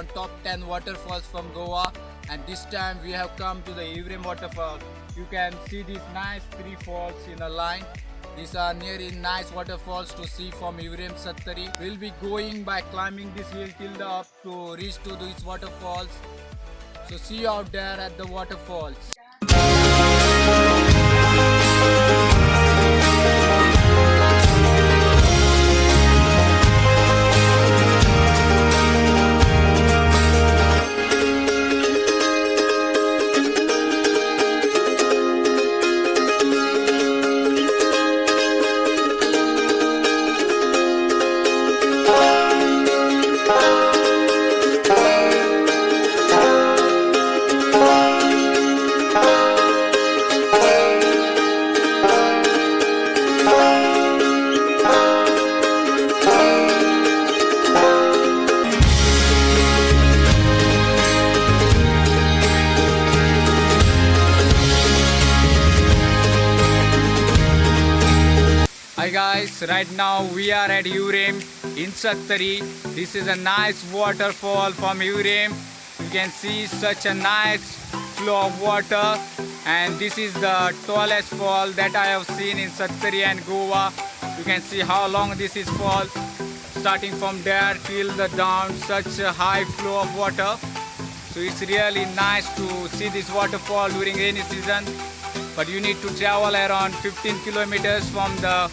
on top 10 waterfalls from Goa, and this time we have come to the Hivre waterfall. You can see these nice three falls in a line. These are really nice waterfalls to see from Hivre Sattari. We'll be going by climbing this hill till the up to reach to these waterfalls. So see you out there at the waterfalls. Hi guys, right now we are at Hivre in Sattari. This is a nice waterfall from Hivre. You can see such a nice flow of water, and this is the tallest fall that I have seen in Sattari and Goa. You can see how long this is fall, starting from there till the down, such a high flow of water. So it's really nice to see this waterfall during rainy season, but you need to travel around 15 kilometers from the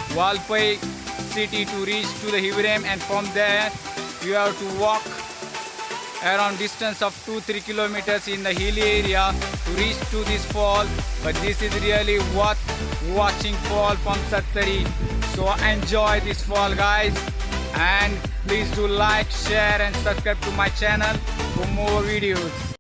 Valpai city to reach to the Hivre, and from there you have to walk around distance of 2-3 kilometers in the hilly area to reach to this fall. But this is really worth watching fall from Sattari. So enjoy this fall guys, and please do like, share and subscribe to my channel for more videos.